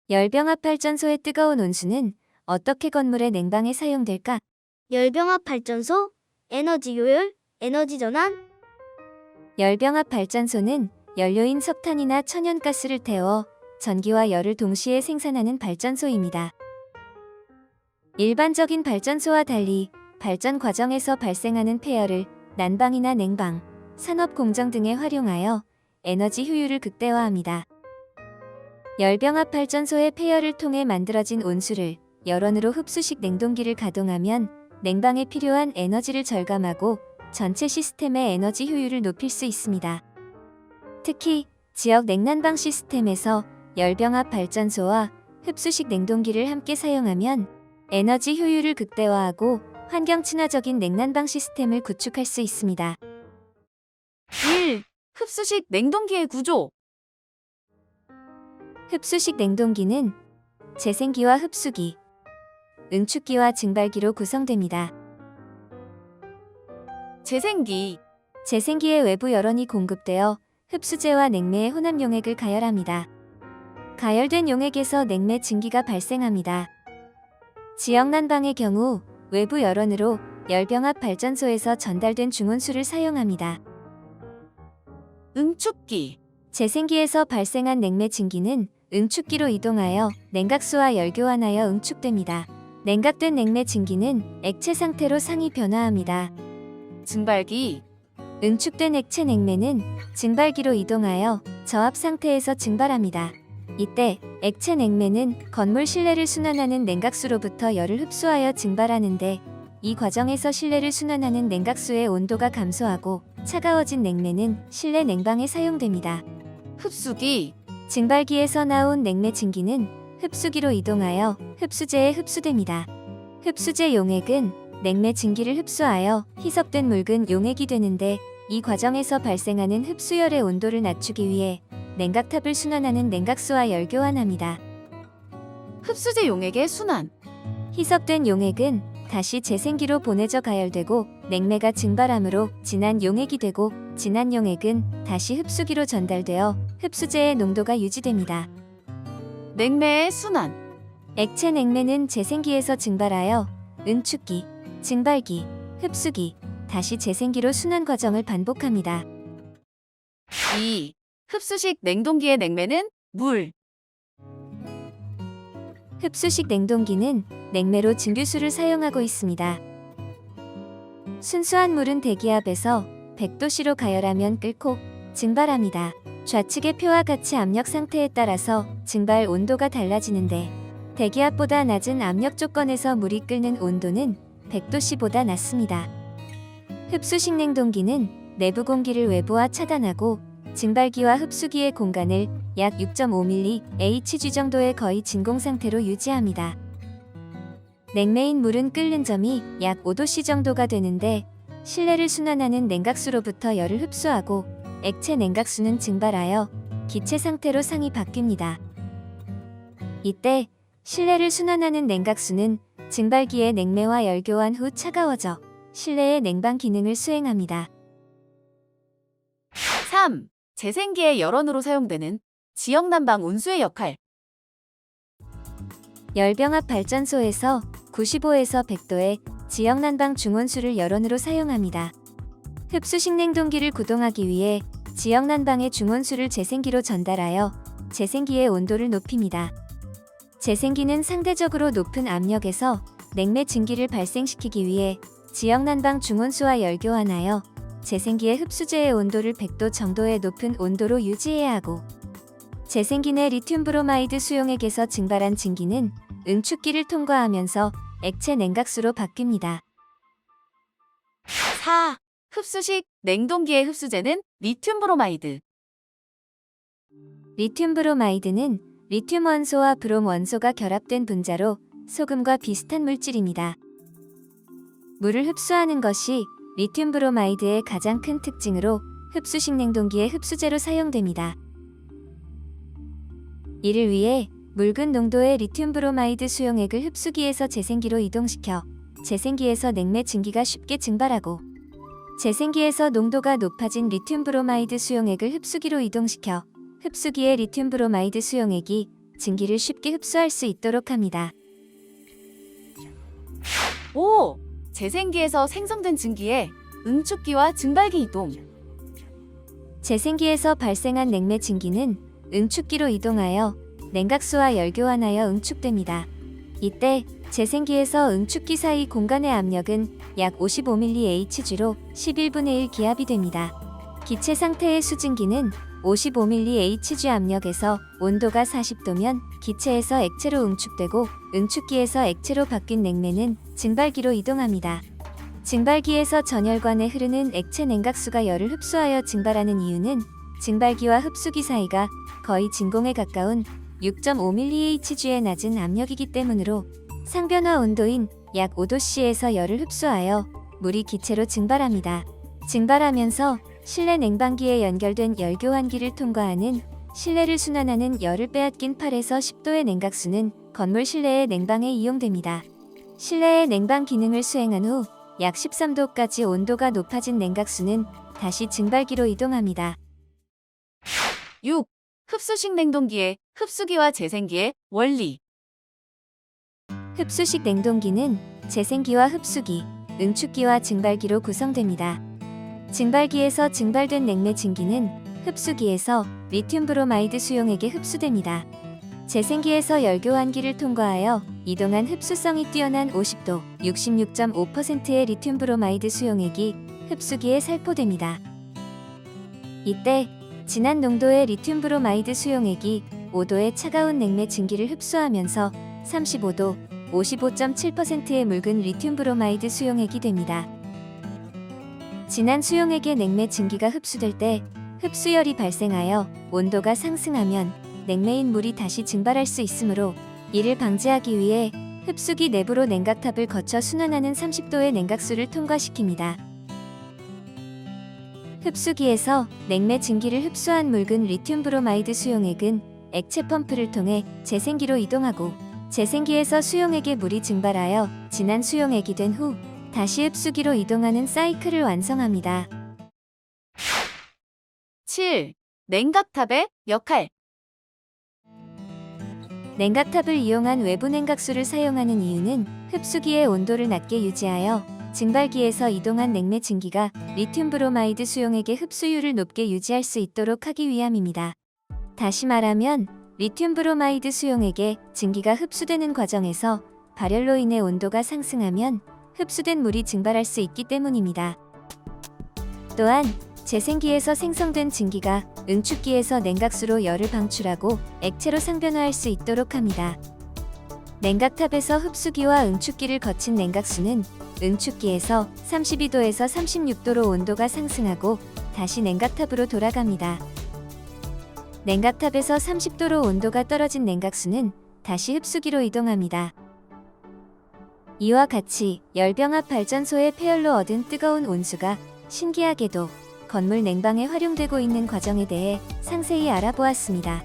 열병합 발전소의 뜨거운 온수는 어떻게 건물의 냉방에 사용될까? 열병합 발전소, 에너지 요율, 에너지 전환. 열병합 발전소는 연료인 석탄이나 천연가스를 태워 전기와 열을 동시에 생산하는 발전소입니다. 일반적인 발전소와 달리 발전 과정에서 발생하는 폐열을 난방이나 냉방, 산업 공정 등에 활용하여 에너지 효율을 극대화합니다. 열병합 발전소의 폐열을 통해 만들어진 온수를 열원으로 흡수식 냉동기를 가동하면 냉방에 필요한 에너지를 절감하고 전체 시스템의 에너지 효율을 높일 수 있습니다. 특히 지역 냉난방 시스템에서 열병합 발전소와 흡수식 냉동기를 함께 사용하면 에너지 효율을 극대화하고 환경 친화적인 냉난방 시스템을 구축할 수 있습니다. 1. 흡수식 냉동기의 구조. 흡수식 냉동기는 재생기와 흡수기, 응축기와 증발기로 구성됩니다. 재생기. 재생기의 외부 열원이 공급되어 흡수제와 냉매의 혼합 용액을 가열합니다. 가열된 용액에서 냉매 증기가 발생합니다. 지역 난방의 경우 외부 열원으로 열병합 발전소에서 전달된 중온수를 사용합니다. 응축기. 재생기에서 발생한 냉매 증기는 응축기로 이동하여 냉각수와 열교환하여 응축됩니다. 냉각된 냉매 증기는 액체 상태로 상이 변화합니다. 증발기. 응축된 액체 냉매는 증발기로 이동하여 저압 상태에서 증발합니다. 이때 액체 냉매는 건물 실내를 순환하는 냉각수로부터 열을 흡수하여 증발하는데, 이 과정에서 실내를 순환하는 냉각수의 온도가 감소하고 차가워진 냉매는 실내 냉방에 사용됩니다. 흡수기. 증발기에서 나온 냉매 증기는 흡수기로 이동하여 흡수제에 흡수됩니다. 흡수제 용액은 냉매 증기를 흡수하여 희석된 묽은 용액이 되는데, 이 과정에서 발생하는 흡수열의 온도를 낮추기 위해 냉각탑을 순환하는 냉각수와 열교환합니다. 흡수제 용액의 순환. 희석된 용액은 다시 재생기로 보내져 가열되고 냉매가 증발하므로 진한 용액이 되고, 진한 용액은 다시 흡수기로 전달되어 흡수제의 농도가 유지됩니다. 냉매의 순환. 액체 냉매는 재생기에서 증발하여 응축기, 증발기, 흡수기, 다시 재생기로 순환 과정을 반복합니다. 2. 흡수식 냉동기의 냉매는 물. 흡수식 냉동기는 냉매로 증류수를 사용하고 있습니다. 순수한 물은 대기압에서 100도씨로 가열하면 끓고 증발합니다. 좌측의 표와 같이 압력 상태에 따라서 증발 온도가 달라지는데, 대기압보다 낮은 압력 조건에서 물이 끓는 온도는 100도씨보다 낮습니다. 흡수식 냉동기는 내부 공기를 외부와 차단하고 증발기와 흡수기의 공간을 약 6.5mH 정도의 거의 진공 상태로 유지합니다. 냉매인 물은 끓는 점이 약 5도씨 정도가 되는데, 실내를 순환하는 냉각수로부터 열을 흡수하고 액체 냉각수는 증발하여 기체 상태로 상이 바뀝니다. 이때 실내를 순환하는 냉각수는 증발기의 냉매와 열교환 후 차가워져 실내의 냉방 기능을 수행합니다. 3. 재생기의 열원으로 사용되는 지역 난방 온수의 역할. 열병합 발전소에서 95에서 100도의 지역 난방 중온수를 열원으로 사용합니다. 흡수식 냉동기를 구동하기 위해 지역 난방의 중온수를 재생기로 전달하여 재생기의 온도를 높입니다. 재생기는 상대적으로 높은 압력에서 냉매 증기를 발생시키기 위해 지역 난방 중온수와 열교환하여 재생기의 흡수제의 온도를 100도 정도의 높은 온도로 유지해야 하고, 재생기 내 리튬 브로마이드 수용액에서 증발한 증기는 응축기를 통과하면서 액체 냉각수로 바뀝니다. 4. 흡수식 냉동기의 흡수제는 리튬 브로마이드. 리튬 브로마이드는 리튬 원소와 브롬 원소가 결합된 분자로 소금과 비슷한 물질입니다. 물을 묽수하는 것이 리튬 브로마이드의 가장 큰 특징으로 흡수식 냉동기의 흡수제로 사용됩니다. 이를 위해 묽은 농도의 리튬 브로마이드 수용액을 흡수기에서 재생기로 이동시켜 재생기에서 냉매 증기가 쉽게 증발하고, 재생기에서 농도가 높아진 리튬 브로마이드 수용액을 흡수기로 이동시켜 흡수기의 리튬 브로마이드 수용액이 증기를 쉽게 흡수할 수 있도록 합니다. 오! 재생기에서 생성된 증기에 응축기와 증발기 이동. 재생기에서 발생한 냉매 증기는 응축기로 이동하여 냉각수와 열교환하여 응축됩니다. 이때 재생기에서 응축기 사이 공간의 압력은 약 55mHg로 11분의 1 기압이 됩니다. 기체 상태의 수증기는 55mHg 압력에서 온도가 40도면 기체에서 액체로 응축되고 응축기에서 액체로 바뀐 냉매는 증발기로 이동합니다. 증발기에서 전열관에 흐르는 액체 냉각수가 열을 흡수하여 증발하는 이유는 증발기와 흡수기 사이가 거의 진공에 가까운 6.5mHg의 낮은 압력이기 때문으로 상변화 온도인 약 5도씨에서 열을 흡수하여 물이 기체로 증발합니다. 증발하면서 실내 냉방기에 연결된 열교환기를 통과하는 실내를 순환하는 열을 빼앗긴 8에서 10도의 냉각수는 건물 실내의 냉방에 이용됩니다. 실내의 냉방 기능을 수행한 후 약 13도까지 온도가 높아진 냉각수는 다시 증발기로 이동합니다. 6. 흡수식 냉동기의 흡수기와 재생기의 원리. 흡수식 냉동기는 재생기와 흡수기, 응축기와 증발기로 구성됩니다. 증발기에서 증발된 냉매 증기는 흡수기에서 리튬 브로마이드 수용액에 흡수됩니다. 재생기에서 열교환기를 통과하여 이동한 흡수성이 뛰어난 50도, 66.5%의 리튬 브로마이드 수용액이 흡수기에 살포됩니다. 이때 진한 농도의 리튬 브로마이드 수용액이 5도의 차가운 냉매 증기를 흡수하면서 35도, 55.7%의 묽은 리튬 브로마이드 수용액이 됩니다. 진한 수용액의 냉매 증기가 흡수될 때 흡수열이 발생하여 온도가 상승하면 냉매인 물이 다시 증발할 수 있으므로 이를 방지하기 위해 흡수기 내부로 냉각탑을 거쳐 순환하는 30도의 냉각수를 통과시킵니다. 흡수기에서 냉매 증기를 흡수한 묽은 리튬 브로마이드 수용액은 액체 펌프를 통해 재생기로 이동하고 재생기에서 수용액의 물이 증발하여 진한 수용액이 된 후 다시 흡수기로 이동하는 사이클을 완성합니다. 7. 냉각탑의 역할. 냉각탑을 이용한 외부 냉각수를 사용하는 이유는 흡수기의 온도를 낮게 유지하여 증발기에서 이동한 냉매 증기가 리튬 브로마이드 수용액의 흡수율을 높게 유지할 수 있도록 하기 위함입니다. 다시 말하면 리튬 브로마이드 수용액의 증기가 흡수되는 과정에서 발열로 인해 온도가 상승하면 흡수된 물이 증발할 수 있기 때문입니다. 또한 재생기에서 생성된 증기가 응축기에서 냉각수로 열을 방출하고 액체로 상변화할 수 있도록 합니다. 냉각탑에서 흡수기와 응축기를 거친 냉각수는 응축기에서 32도에서 36도로 온도가 상승하고 다시 냉각탑으로 돌아갑니다. 냉각탑에서 30도로 온도가 떨어진 냉각수는 다시 흡수기로 이동합니다. 이와 같이 열병합 발전소의 폐열로 얻은 뜨거운 온수가 신기하게도 건물 냉방에 활용되고 있는 과정에 대해 상세히 알아보았습니다.